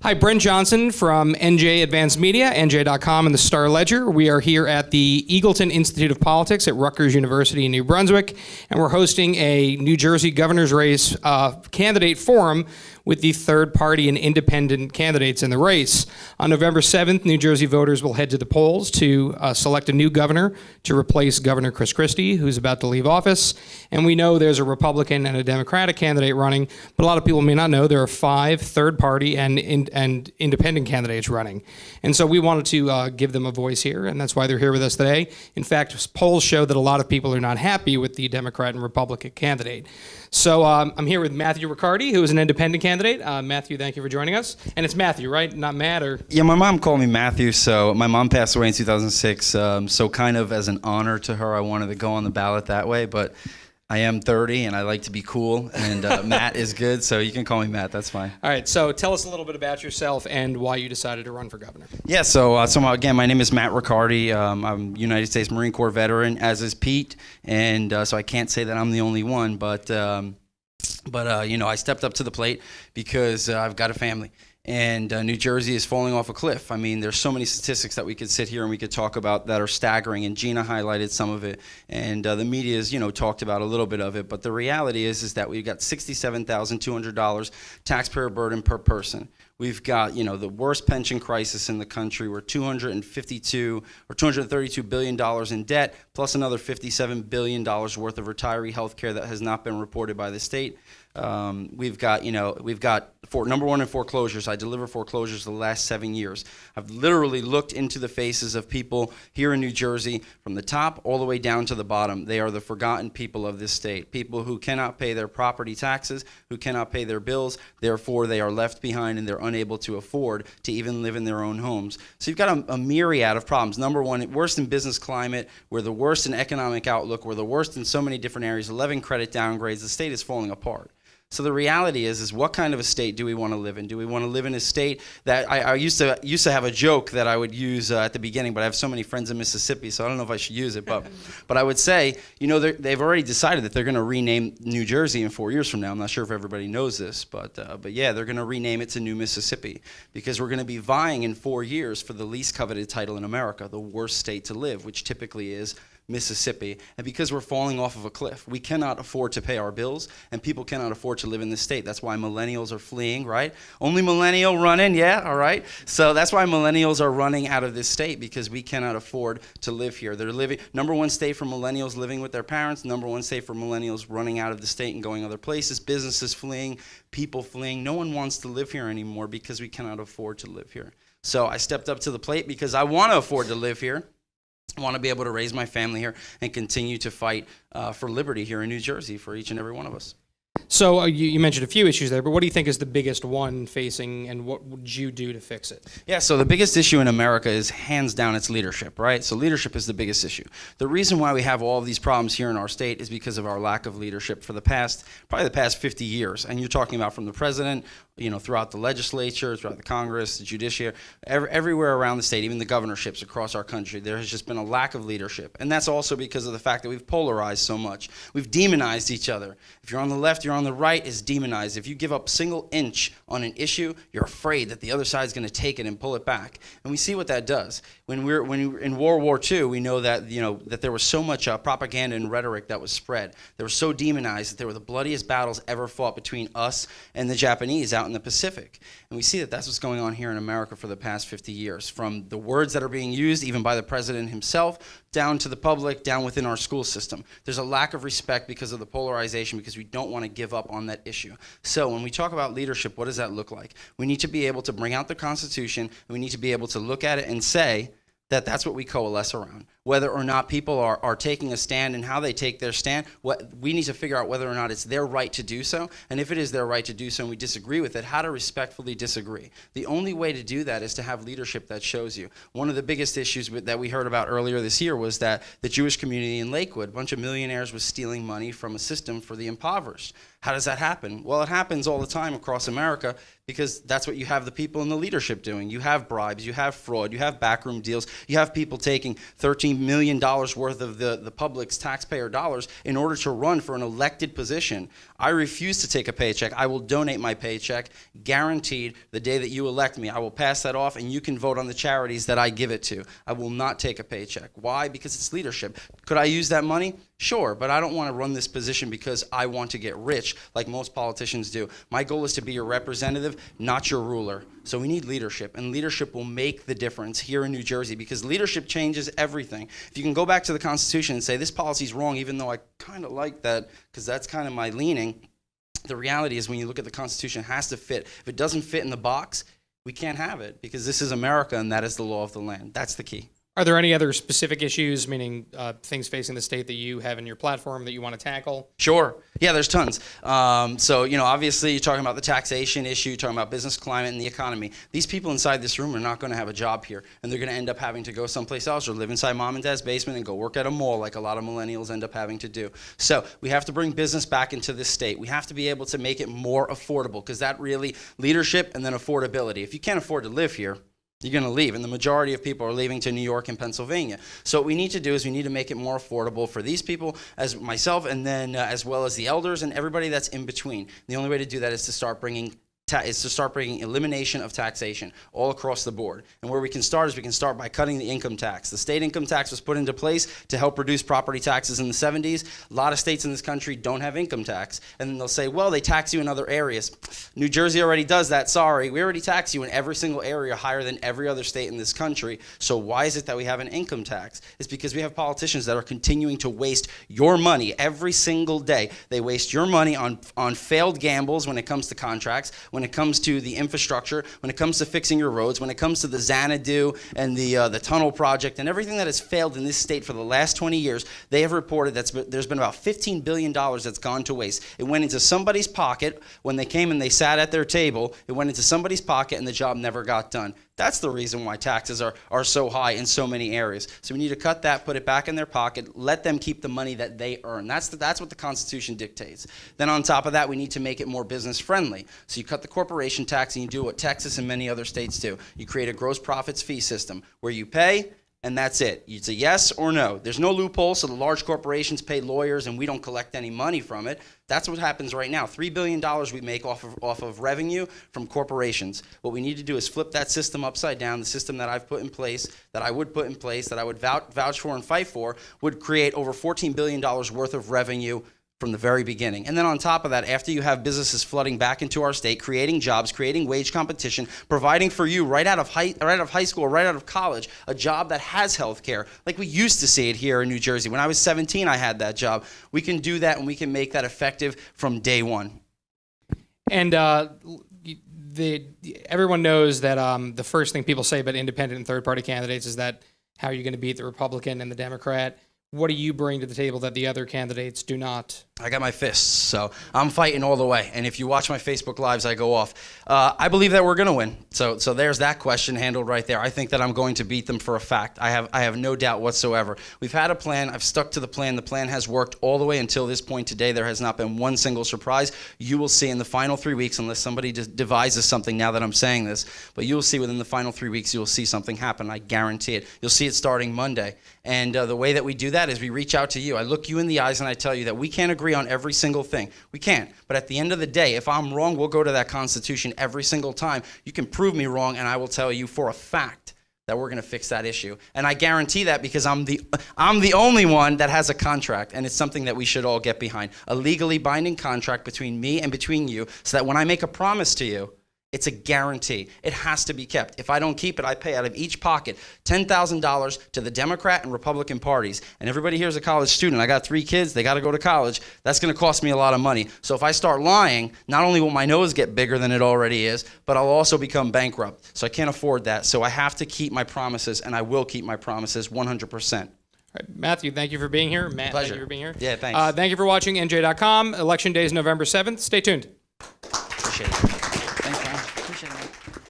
Hi, Brent Johnson from NJ Advanced Media, NJ.com, and the Star Ledger. We are here at the Eagleton Institute of Politics at Rutgers University in New Brunswick, and we're hosting a New Jersey governor's race candidate forum with the third party and independent candidates in the race. On November 7th, New Jersey voters will head to the polls to select a new governor to replace Governor Chris Christie, who's about to leave office. And we know there's a Republican and a Democratic candidate running, but a lot of people may not know there are 5 third party and independent candidates running. And so we wanted to give them a voice here, and that's why they're here with us today. In fact, polls show that a lot of people are not happy with the Democrat and Republican candidate. So I'm here with Matthew Riccardi, who is an independent candidate. Matthew, thank you for joining us. And it's Matthew, right? Not Matt or... Yeah, my mom called me Matthew, so my mom passed away in 2006, so kind of as an honor to her, I wanted to go on the ballot that way, but I am 30 and I like to be cool, and Matt is good, so you can call me Matt, that's fine. All right, so tell us a little bit about yourself and why you decided to run for governor. Yeah, so again, my name is Matt Riccardi. I'm a United States Marine Corps veteran, as is Pete, and so I can't say that I'm the only one, but you know, I stepped up to the plate because I've got a family. And New Jersey is falling off a cliff. I mean, there's so many statistics that we could sit here and we could talk about that are staggering, and Gina highlighted some of it, and the media's, talked about a little bit of it. But the reality is that we've got $67,200 taxpayer burden per person. We've got, the worst pension crisis in the country. We're $232 billion in debt, plus another $57 billion worth of retiree health care that has not been reported by the state. We've got number one in foreclosures. I deliver foreclosures the last 7 years. I've literally looked into the faces of people here in New Jersey from the top all the way down to the bottom. They are the forgotten people of this state, people who cannot pay their property taxes, who cannot pay their bills, therefore they are left behind and they're unable to afford to even live in their own homes. So you've got a myriad of problems. Number one, worst in business climate, we're the worst in economic outlook, we're the worst in so many different areas, 11 credit downgrades, the state is falling apart. So the reality is what kind of a state do we want to live in? Do we want to live in a state that I used to have a joke that I would use at the beginning, but I have so many friends in Mississippi, so I don't know if I should use it. But I would say, they've already decided that they're going to rename New Jersey in 4 years from now. I'm not sure if everybody knows this, but yeah, they're going to rename it to New Mississippi, because we're going to be vying in 4 years for the least coveted title in America, the worst state to live, which typically is Mississippi. And because we're falling off of a cliff, we cannot afford to pay our bills, and people cannot afford to live in this state. That's why millennials are fleeing, right? Only millennial running, yeah, all right? So that's why millennials are running out of this state, because we cannot afford to live here. They're living, number one state for millennials living with their parents, number one state for millennials running out of the state and going other places, businesses fleeing, people fleeing. No one wants to live here anymore because we cannot afford to live here. So I stepped up to the plate because I want to afford to live here. I want to be able to raise my family here and continue to fight for liberty here in New Jersey for each and every one of us. So you mentioned a few issues there, but what do you think is the biggest one facing, and what would you do to fix it? Yeah, so the biggest issue in America is hands down it's leadership, right? So leadership is the biggest issue. The reason why we have all of these problems here in our state is because of our lack of leadership for probably the past 50 years. And you're talking about from the president, throughout the legislature, throughout the Congress, the judiciary, everywhere around the state, even the governorships across our country, there has just been a lack of leadership. And that's also because of the fact that we've polarized so much. We've demonized each other. If you're on the left, you're on the right is demonized. If you give up a single inch on an issue, you're afraid that the other side's going to take it and pull it back. And we see what that does. When we were in World War II, we know that that there was so much propaganda and rhetoric that was spread. They were so demonized that they were the bloodiest battles ever fought between us and the Japanese out in the Pacific. And we see that that's what's going on here in America for the past 50 years, from the words that are being used even by the president himself, down to the public, down within our school system. There's a lack of respect because of the polarization, because we don't want to give up on that issue. So when we talk about leadership, what does that look like? We need to be able to bring out the Constitution, and we need to be able to look at it and say that that's what we coalesce around. Whether or not people are taking a stand and how they take their stand, we need to figure out whether or not it's their right to do so. And if it is their right to do so and we disagree with it, how to respectfully disagree. The only way to do that is to have leadership that shows you. One of the biggest issues that we heard about earlier this year was that the Jewish community in Lakewood, a bunch of millionaires was stealing money from a system for the impoverished. How does that happen? Well, it happens all the time across America, because that's what you have the people in the leadership doing. You have bribes, you have fraud, you have backroom deals, you have people taking $13 million worth of the public's taxpayer dollars in order to run for an elected position. I refuse to take a paycheck. I will donate my paycheck, guaranteed the day that you elect me. I will pass that off, and you can vote on the charities that I give it to. I will not take a paycheck. Why? Because it's leadership. Could I use that money? Sure, but I don't want to run this position because I want to get rich like most politicians do. My goal is to be your representative, not your ruler. So we need leadership, and leadership will make the difference here in New Jersey because leadership changes everything. If you can go back to the Constitution and say this policy is wrong, even though I kind of like that because that's kind of my leaning, the reality is when you look at the Constitution, it has to fit. If it doesn't fit in the box, we can't have it because this is America and that is the law of the land. That's the key. Are there any other specific issues, meaning things facing the state that you have in your platform that you want to tackle? Sure. Yeah, there's tons. So, obviously you're talking about the taxation issue, you're talking about business climate and the economy. These people inside this room are not going to have a job here, and they're going to end up having to go someplace else or live inside mom and dad's basement and go work at a mall like a lot of millennials end up having to do. So we have to bring business back into this state. We have to be able to make it more affordable because that really, leadership and then affordability. If you can't afford to live here, you're going to leave, and the majority of people are leaving to New York and Pennsylvania. So what we need to do is we need to make it more affordable for these people, as myself, and then as well as the elders and everybody that's in between. The only way to do that is to start bringing elimination of taxation all across the board. And where we can start is we can start by cutting the income tax. The state income tax was put into place to help reduce property taxes in the 70s. A lot of states in this country don't have income tax. And then they'll say, well, they tax you in other areas. New Jersey already does that. Sorry, we already tax you in every single area higher than every other state in this country. So why is it that we have an income tax? It's because we have politicians that are continuing to waste your money every single day. They waste your money on failed gambles when it comes to contracts, when it comes to the infrastructure, when it comes to fixing your roads, when it comes to the Xanadu and the tunnel project and everything that has failed in this state for the last 20 years, they have reported that there's been about $15 billion that's gone to waste. It went into somebody's pocket when they came and they sat at their table. It went into somebody's pocket and the job never got done. That's the reason why taxes are so high in so many areas. So we need to cut that, put it back in their pocket, let them keep the money that they earn. That's what the Constitution dictates. Then on top of that, we need to make it more business friendly. So you cut the corporation tax and you do what Texas and many other states do. You create a gross profits fee system where you pay and that's it. It's a yes or no. There's no loophole, so the large corporations pay lawyers and we don't collect any money from it. That's what happens right now. $3 billion we make off of revenue from corporations. What we need to do is flip that system upside down. The system that I've put in place, that I would put in place, that I would vouch for and fight for, would create over $14 billion worth of revenue from the very beginning. And then on top of that, after you have businesses flooding back into our state, creating jobs, creating wage competition, providing for you right out of high school, right out of college, a job that has health care, like we used to see it here in New Jersey. When I was 17, I had that job. We can do that, and we can make that effective from day one. And everyone knows that the first thing people say about independent and third-party candidates is that how are you going to beat the Republican and the Democrat? What do you bring to the table that the other candidates do not? I got my fists, so I'm fighting all the way. And if you watch my Facebook Lives, I go off. I believe that we're going to win. So there's that question handled right there. I think that I'm going to beat them for a fact. I have no doubt whatsoever. We've had a plan. I've stuck to the plan. The plan has worked all the way until this point today. There has not been one single surprise. You will see in the final 3 weeks, unless somebody devises something now that I'm saying this, but you'll see within the final 3 weeks, you'll see something happen. I guarantee it. You'll see it starting Monday. And the way that we do that is we reach out to you. I look you in the eyes and I tell you that we can't agree on every single thing. We can't. But at the end of the day, if I'm wrong, we'll go to that Constitution every single time. You can prove me wrong, and I will tell you for a fact that we're going to fix that issue. And I guarantee that because I'm the only one that has a contract, and it's something that we should all get behind. A legally binding contract between me and between you, so that when I make a promise to you, it's a guarantee. It has to be kept. If I don't keep it, I pay out of each pocket $10,000 to the Democrat and Republican parties. And everybody here is a college student. I got 3 kids. They got to go to college. That's going to cost me a lot of money. So if I start lying, not only will my nose get bigger than it already is, but I'll also become bankrupt. So I can't afford that. So I have to keep my promises, and I will keep my promimises 100%. All right, Matthew, thank you for being here. Matt, Pleasure. Thank you for being here. Yeah, thanks. Thank you for watching NJ.com. Election day is November 7th. Stay tuned. Appreciate it.